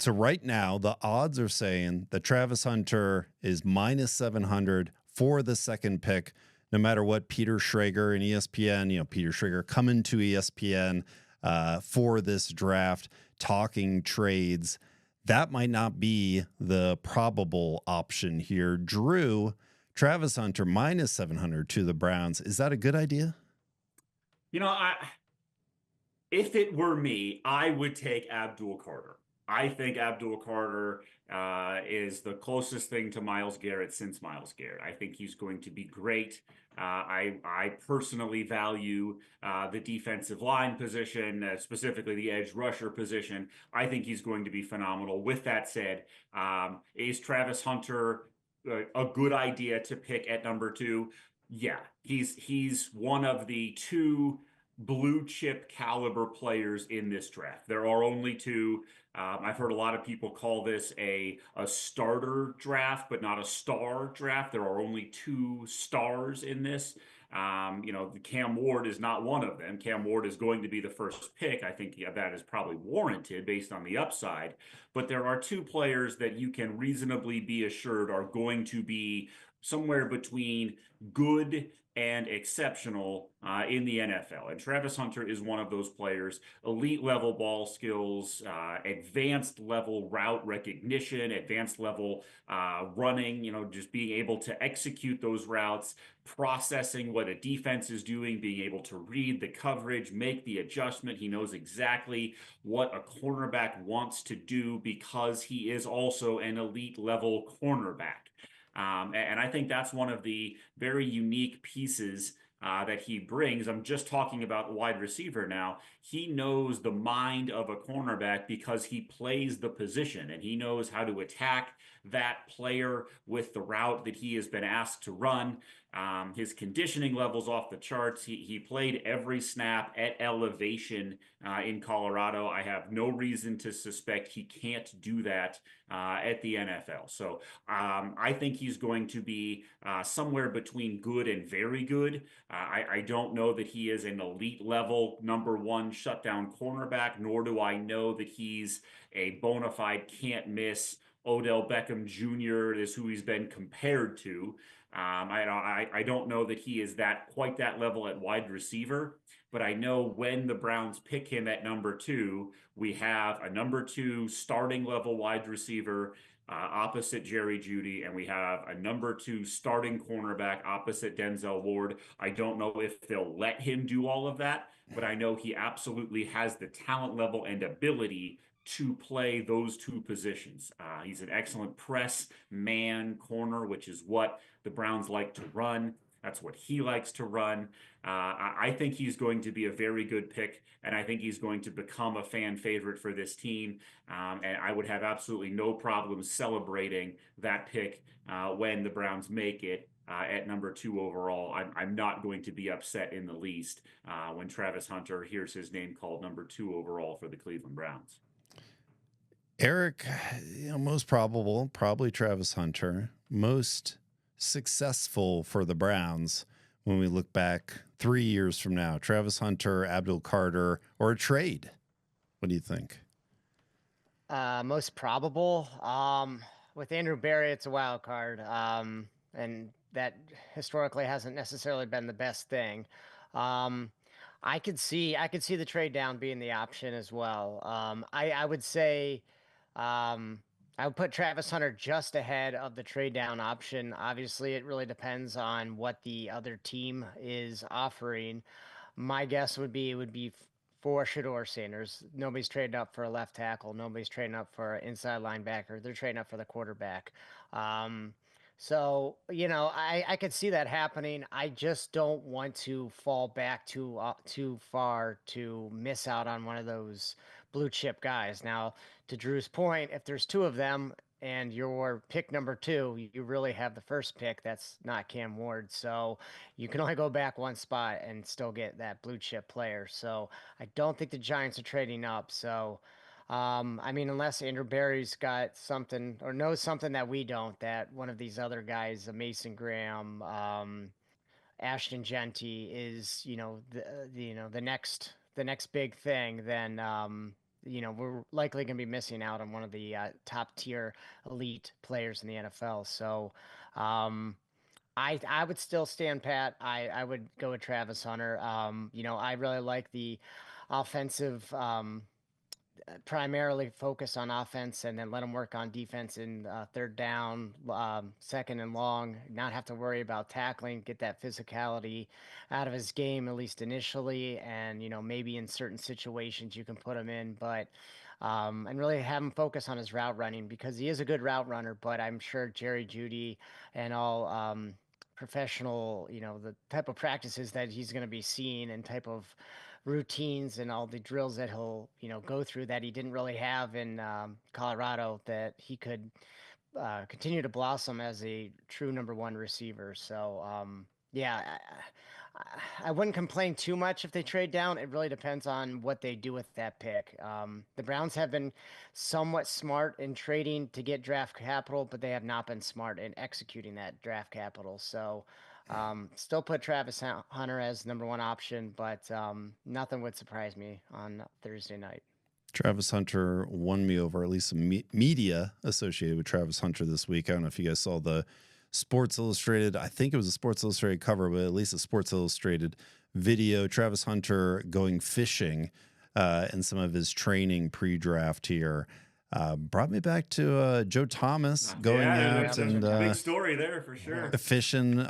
So right now, the odds are saying that Travis Hunter is minus 700 for the second pick, no matter what Peter Schrager and ESPN, Peter Schrager coming to ESPN for this draft, talking trades. That might not be the probable option here. Drew, Travis Hunter minus 700 to the Browns. Is that a good idea? You know, I if it were me, I would take Abdul Carter. I think Abdul Carter is the closest thing to Myles Garrett since Myles Garrett. I think he's going to be great. I personally value the defensive line position, specifically the edge rusher position. I think he's going to be phenomenal. With that said, is Travis Hunter a good idea to pick at number two? Yeah, he's one of the two blue chip caliber players in this draft. There are only two. I've heard a lot of people call this a starter draft, but not a star draft. There are only two stars in this. Cam Ward is not one of them. Cam Ward is going to be the first pick. I think that is probably warranted based on the upside. But there are two players that you can reasonably be assured are going to be somewhere between good and exceptional in the NFL. And Travis Hunter is one of those players. Elite level ball skills, advanced level route recognition, advanced level running, just being able to execute those routes, processing what a defense is doing, being able to read the coverage, make the adjustment. He knows exactly what a cornerback wants to do because he is also an elite level cornerback. And I think that's one of the very unique pieces that he brings. I'm just talking about the wide receiver now. He knows the mind of a cornerback because he plays the position and he knows how to attack that player with the route that he has been asked to run. His conditioning levels off the charts. He played every snap at elevation in Colorado. I have no reason to suspect he can't do that at the NFL. So I think he's going to be somewhere between good and very good. I don't know that he is an elite level number one shutdown cornerback, nor do I know that he's a bona fide can't miss Odell Beckham Jr. is who he's been compared to. I don't know that he is that quite that level at wide receiver, but I know when the Browns pick him at number two, we have a number two starting level wide receiver opposite Jerry Jeudy, and we have a number two starting cornerback opposite Denzel Ward. I don't know if they'll let him do all of that, but I know he absolutely has the talent level and ability to play those two positions. He's an excellent press man corner, which is what the Browns like to run. That's what he likes to run. I think he's going to be a very good pick, and I think he's going to become a fan favorite for this team. And I would have absolutely no problem celebrating that pick when the Browns make it. At number two overall, I'm not going to be upset in the least when Travis Hunter hears his name called number two overall for the Cleveland Browns. Eric, most probable, probably Travis Hunter. Most successful for the Browns when we look back 3 years from now? Travis Hunter, Abdul Carter, or a trade? What do you think? Most probable. With Andrew Berry, it's a wild card. And that historically hasn't necessarily been the best thing. Um, I could see the trade down being the option as well. I would say, um, I would put Travis Hunter just ahead of the trade down option. Obviously, it really depends on what the other team is offering. My guess would be it would be for Shedeur Sanders. Nobody's trading up for a left tackle. Nobody's trading up for an inside linebacker. They're trading up for the quarterback. I could see that happening. I just don't want to fall back too far to miss out on one of those blue chip guys. Now, to Drew's point, if there's two of them and your pick number two, you really have the first pick. That's not Cam Ward. So you can only go back one spot and still get that blue chip player. So I don't think the Giants are trading up. So, unless Andrew Barry's got something or knows something that we don't, that one of these other guys, Mason Graham, Ashton Genty is, the next big thing, then we're likely going to be missing out on one of the top tier elite players in the NFL. So, I would still stand pat. I would go with Travis Hunter. I really like the offensive, primarily focus on offense and then let him work on defense in third down, second and long, not have to worry about tackling, get that physicality out of his game, at least initially. And, maybe in certain situations you can put him in, but, and really have him focus on his route running because he is a good route runner, but I'm sure Jerry Judy and all, professional, the type of practices that he's going to be seeing and type of routines and all the drills that he'll go through that he didn't really have in Colorado, that he could continue to blossom as a true number one receiver. So yeah, I wouldn't complain too much if they trade down. It really depends on what they do with that pick. The Browns have been somewhat smart in trading to get draft capital, but they have not been smart in executing that draft capital. So still put Travis Hunter as number one option, but nothing would surprise me on Thursday night. Travis Hunter won me over, at least some media associated with Travis Hunter this week. I don't know if you guys saw the Sports Illustrated, I think it was a Sports Illustrated cover, but at least a Sports Illustrated video. Travis Hunter going fishing and some of his training pre-draft here. Brought me back to Joe Thomas going out and big story there for sure. Fishing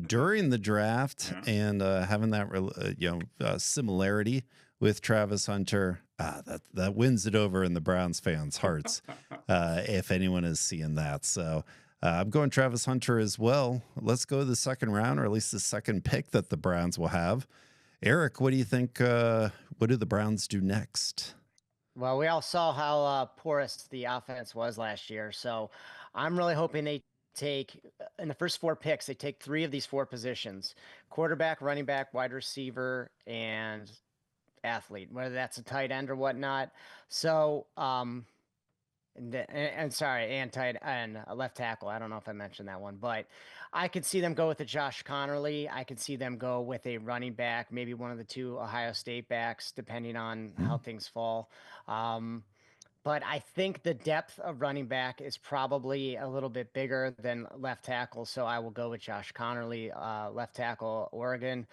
during the draft and having that similarity with Travis Hunter. That wins it over in the Browns fans' hearts if anyone is seeing that. So I'm going Travis Hunter as well. Let's go to the second round, or at least the second pick that the Browns will have. Eric, what do you think? What do the Browns do next? Well, we all saw how porous the offense was last year. So I'm really hoping they take, in the first four picks, they take three of these four positions: quarterback, running back, wide receiver, and athlete, whether that's a tight end or whatnot. So, and tight and a left tackle. I don't know if I mentioned that one, but I could see them go with a Josh Connerly. I could see them go with a running back, maybe one of the two Ohio State backs, depending on how things fall. But I think the depth of running back is probably a little bit bigger than left tackle. So I will go with Josh Connerly, left tackle, Oregon.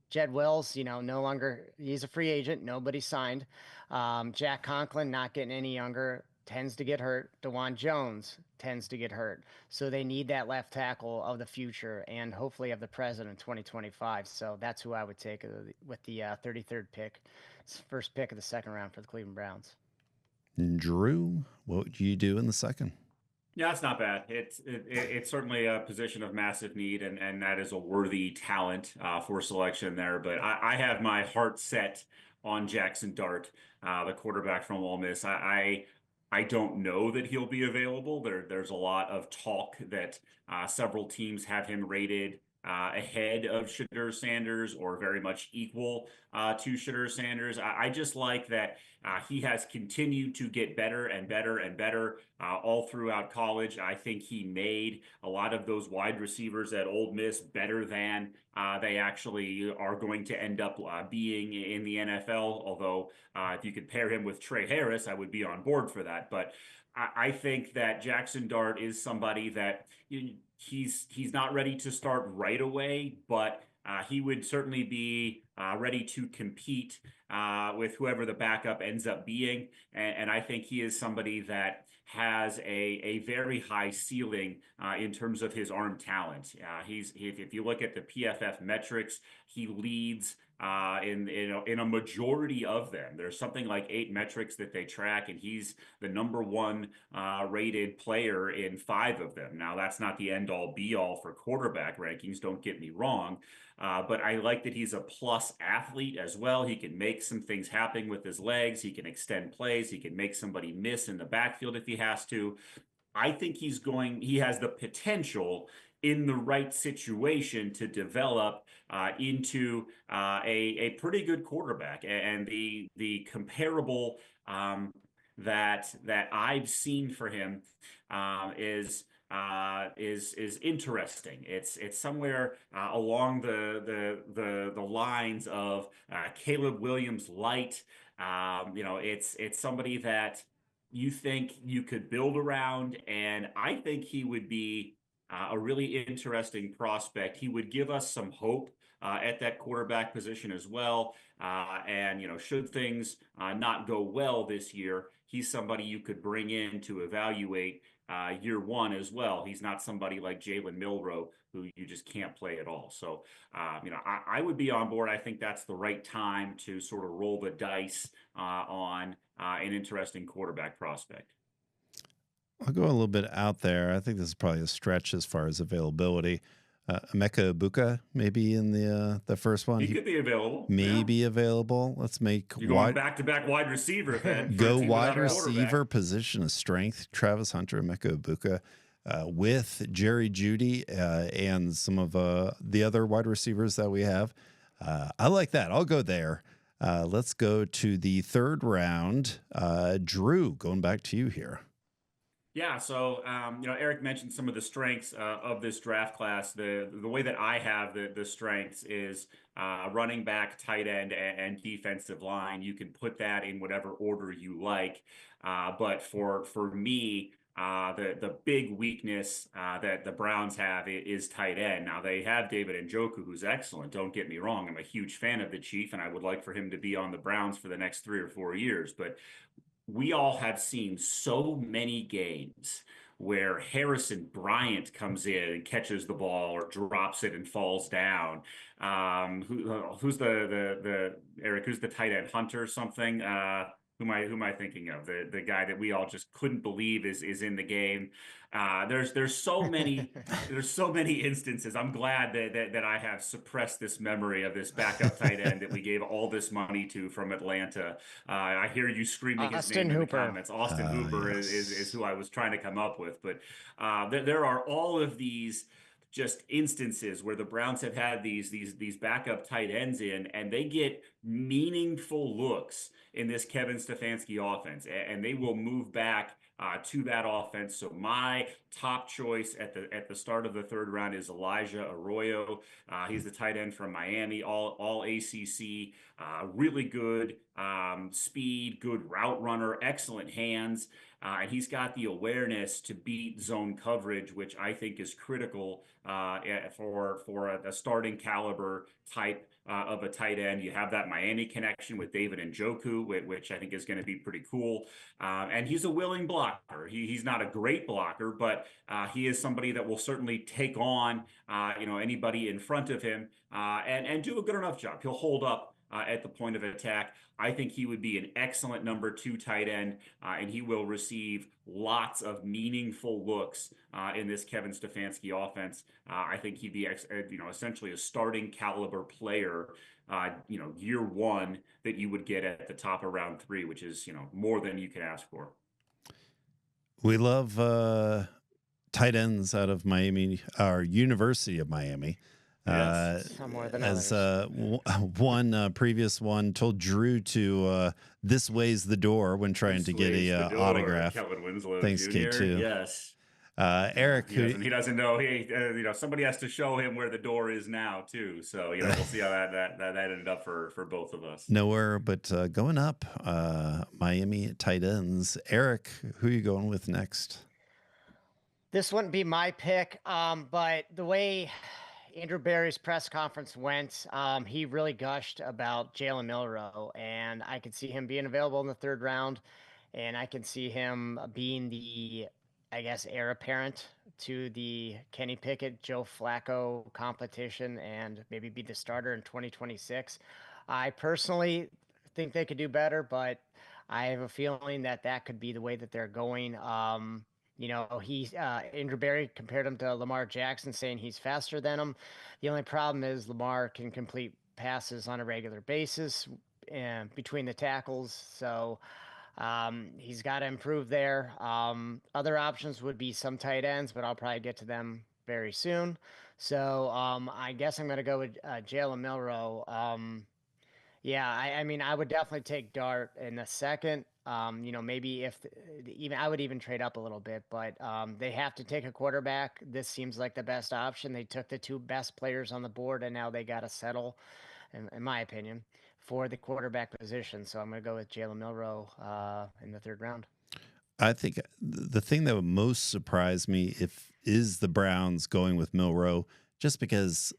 Jed Wills, no longer, he's a free agent. Nobody signed. Jack Conklin, not getting any younger, tends to get hurt. DeJuan Jones tends to get hurt. So they need that left tackle of the future and hopefully of the present in 2025. So that's who I would take with the 33rd pick. It's the first pick of the second round for the Cleveland Browns. Drew, what would you do in the second? Yeah, it's not bad. It's certainly a position of massive need, and that is a worthy talent for selection there. But I have my heart set on Jaxson Dart, the quarterback from Ole Miss. I don't know that he'll be available. There's a lot of talk that several teams have him rated ahead of Shadur Sanders or very much equal to Shadur Sanders. I just like that he has continued to get better and better and better all throughout college. I think he made a lot of those wide receivers at Ole Miss better than they actually are going to end up being in the NFL. Although if you could pair him with Trey Harris, I would be on board for that. But I think that Jaxson Dart is somebody that he's not ready to start right away, but he would certainly be ready to compete with whoever the backup ends up being. And I think he is somebody that has a very high ceiling in terms of his arm talent. If you look at the PFF metrics, he leads in a majority of them. There's something like 8 metrics that they track, and he's the number one rated player in 5 of them. Now, that's not the end-all be-all for quarterback rankings, don't get me wrong, but I like that he's a plus athlete as well. He can make some things happen with his legs. He can extend plays. He can make somebody miss in the backfield if he has to. I think he has the potential in the right situation to develop into a pretty good quarterback. And the comparable that I've seen for him is is interesting. It's somewhere along the lines of Caleb Williams light. It's somebody that you think you could build around, and I think he would be a really interesting prospect. He would give us some hope at that quarterback position as well. And should things not go well this year, he's somebody you could bring in to evaluate year one as well. He's not somebody like Jalen Milroe who you just can't play at all. So, I would be on board. I think that's the right time to sort of roll the dice on an interesting quarterback prospect. I'll go a little bit out there. I think this is probably a stretch as far as availability. Emeka Ibuka maybe in the first one. He could be available. May be available. Let's make You're going back-to-back wide receiver then. Go wide receiver position of strength. Travis Hunter, Emeka Ibuka, with Jerry Jeudy and some of the other wide receivers that we have. I like that. I'll go there. Let's go to the third round. Drew, going back to you here. Yeah, so Eric mentioned some of the strengths of this draft class. The way that I have the strengths is running back, tight end, and defensive line. You can put that in whatever order you like. But for me, the big weakness that the Browns have is tight end. Now they have David Njoku, who's excellent. Don't get me wrong; I'm a huge fan of the Chief, and I would like for him to be on the Browns for the next 3 or 4 years. But we all have seen so many games where Harrison Bryant comes in and catches the ball or drops it and falls down. Who's the Eric? Who's the tight end? Hunter something? Who am I thinking of? The guy that we all just couldn't believe is in the game. There's so many instances. I'm glad that I have suppressed this memory of this backup tight end that we gave all this money to from Atlanta. I hear you screaming his name in the comments. Austin Hooper yes. is who I was trying to come up with. But there are all of these just instances where the Browns have had these backup tight ends in, and they get meaningful looks in this Kevin Stefanski offense, and they will move back to that offense. So my top choice at the start of the third round is Elijah Arroyo. He's the tight end from Miami, all ACC, really good speed, good route runner, excellent hands. And he's got the awareness to beat zone coverage, which I think is critical for a starting caliber type of a tight end. You have that Miami connection with David Njoku, which I think is going to be pretty cool. And he's a willing blocker. He's not a great blocker, but he is somebody that will certainly take on anybody in front of him and do a good enough job. He'll hold up at the point of attack. I think he would be an excellent number 2 tight end, and he will receive lots of meaningful looks in this Kevin Stefanski offense. I think he'd be essentially a starting caliber player, year one that you would get at the top of round 3, which is more than you can ask for. We love tight ends out of Miami, our University of Miami. Yes. Some more than As others. one previous one told Drew to this way's the door when trying to get a autograph. Kevin Winslow Thanks, Jr. K2. Yes. Eric, he doesn't know. Somebody has to show him where the door is now too. So we'll see how that ended up for both of us. Nowhere but going up. Miami tight ends. Eric, who are you going with next? This wouldn't be my pick, but the way Andrew Berry's press conference went, he really gushed about Jalen Milroe, and I could see him being available in the third round, and I can see him being the, I guess, heir apparent to the Kenny Pickett, Joe Flacco competition, and maybe be the starter in 2026. I personally think they could do better, but I have a feeling that could be the way that they're going. Andrew Berry compared him to Lamar Jackson, saying he's faster than him. The only problem is Lamar can complete passes on a regular basis between the tackles. So he's got to improve there. Other options would be some tight ends, but I'll probably get to them very soon. So I guess I'm going to go with Jalen Milroe. I would definitely take Dart in the second. Maybe if even I would even trade up a little bit, but they have to take a quarterback. This seems like the best option. They took the two best players on the board, and now they got to settle, in my opinion, for the quarterback position. So I'm going to go with Jalen Milroe in the third round. I think the thing that would most surprise me is the Browns going with Milroe, just because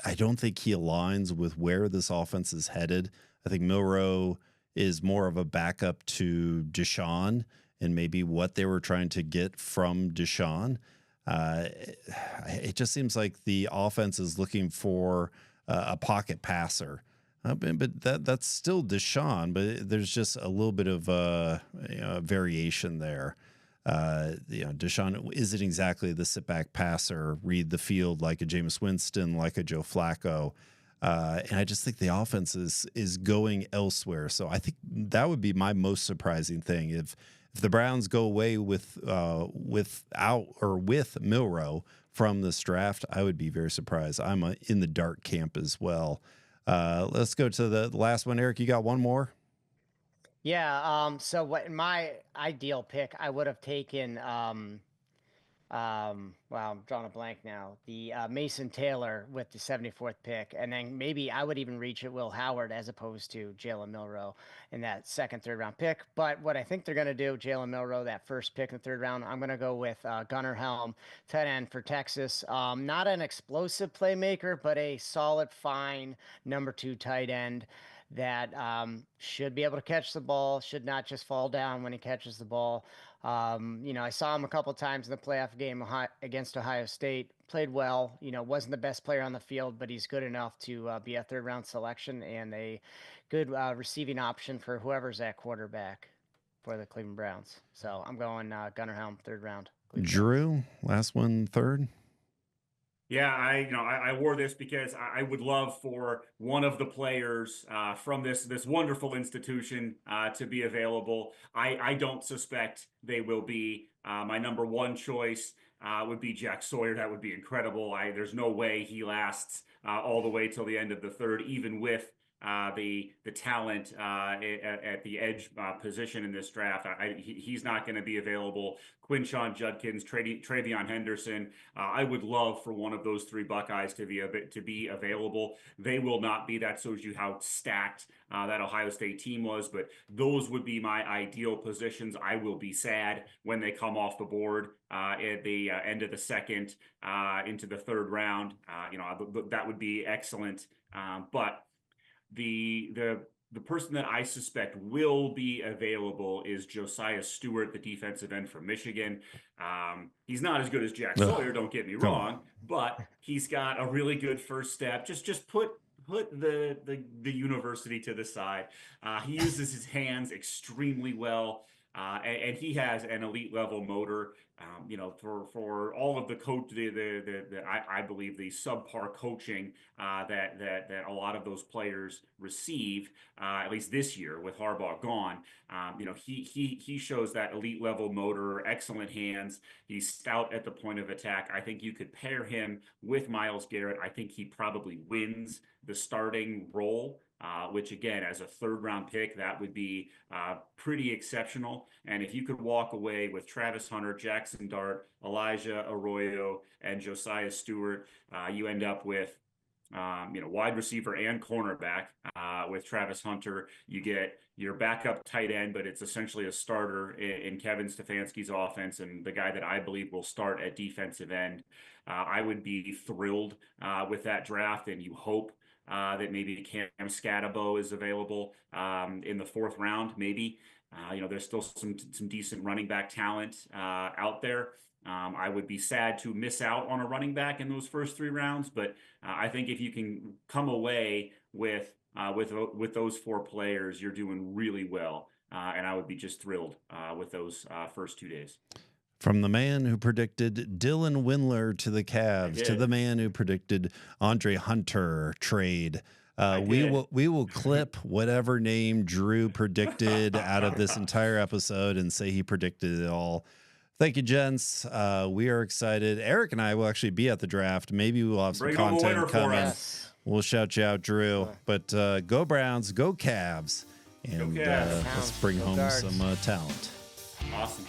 I don't think he aligns with where this offense is headed. I think Milroe is more of a backup to Deshaun and maybe what they were trying to get from Deshaun. It just seems like the offense is looking for a pocket passer. But that's still Deshaun, but there's just a little bit of variation there. Deshaun isn't exactly the sit back passer, read the field like a Jameis Winston, like a Joe Flacco. And I just think the offense is going elsewhere. So I think that would be my most surprising thing. If the Browns go away with Milroe from this draft, I would be very surprised. I'm in the Dart camp as well. Let's go to the last one. Eric, you got one more? Yeah. So what in my ideal pick, I would have taken well, I'm drawing a blank now. The Mason Taylor with the 74th pick, and then maybe I would even reach at Will Howard as opposed to Jalen Milroe in that second, third round pick. But what I think they're going to do, Jalen Milroe, that first pick in the third round, I'm going to go with Gunnar Helm, tight end for Texas. Not an explosive playmaker, but a solid, fine number 2 tight end that should be able to catch the ball, should not just fall down when he catches the ball. I saw him a couple times in the playoff game against Ohio State, played well, wasn't the best player on the field, but he's good enough to be a third round selection and a good receiving option for whoever's at quarterback for the Cleveland Browns. So I'm going Gunnar Helm, third round. Drew, last one, third. Yeah, I wore this because I would love for one of the players from this wonderful institution to be available. I don't suspect they will be. My number 1 choice would be Jack Sawyer. That would be incredible. There's no way he lasts all the way till the end of the third, even with the talent at the edge position in this draft. He's not going to be available. Quinshon Judkins, Travion Henderson. I would love for one of those 3 Buckeyes to be available. They will not be. That shows you how stacked that Ohio State team was. But those would be my ideal positions. I will be sad when they come off the board at the end of the second into the third round. That would be excellent. But the person that I suspect will be available is Josiah Stewart, the defensive end from Michigan. He's not as good as Jack Sawyer, don't get me wrong, but he's got a really good first step. Just put the university to the side. He uses his hands extremely well. And he has an elite level motor. For all of the coach, I believe the subpar coaching that a lot of those players receive, at least this year with Harbaugh gone. He shows that elite level motor, excellent hands. He's stout at the point of attack. I think you could pair him with Myles Garrett. I think he probably wins the starting role. Which again, as a third round pick, that would be pretty exceptional. And if you could walk away with Travis Hunter, Jaxson Dart, Elijah Arroyo, and Josiah Stewart, you end up with wide receiver and cornerback. With Travis Hunter, you get your backup tight end, but it's essentially a starter in Kevin Stefanski's offense and the guy that I believe will start at defensive end. I would be thrilled with that draft, and you hope that maybe Cam Scatabo is available in the 4th round, maybe. There's still some decent running back talent out there. I would be sad to miss out on a running back in those first 3 rounds, but I think if you can come away with those 4 players, you're doing really well. And I would be just thrilled with those first 2 days. From the man who predicted Dylan Windler to the Cavs to the man who predicted Andre Hunter trade. We will clip whatever name Drew predicted out of this entire episode and say he predicted it all. Thank you, gents. We are excited. Eric and I will actually be at the draft. Maybe we'll have some content coming. We'll shout you out, Drew. But go Browns, go Cavs. And Cats. let's bring Go home Cards. some talent. Awesome.